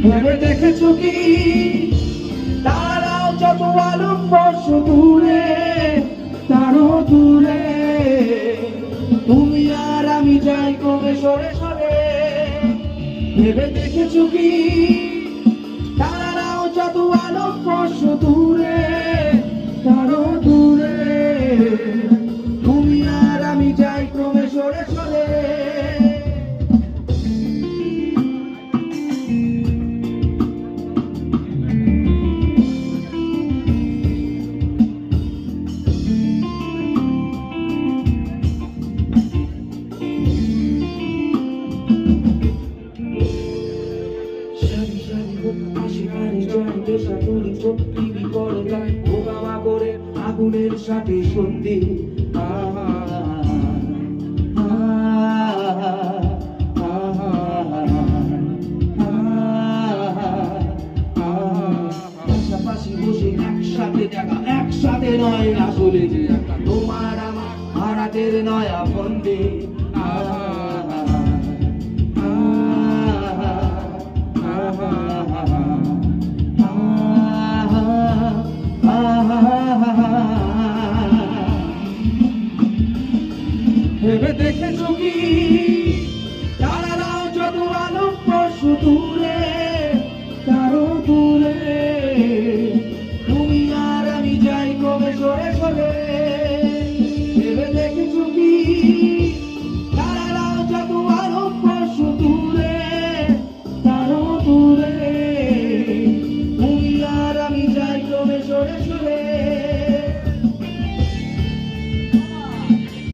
ভেবে দেখেছো কি তারাও যত আলোকবর্ষ দূরে, তারও দূরে তুমি আর আমি যাই কবে সরে সরে। ভেবে দেখেছো কি তারাও যত আলোকবর্ষ দূরে, তারও দূরে তুমি আর আমি যাই ক্রমে সরে সরে। আগুনের সাথে সন্ধি পাশাপাশি বসে একসাথে দেখা, একসাথে নয় আসলে যে তোমার আমার ভাড়াটের নয়া বন্দে। ভেবে দেখেছো কি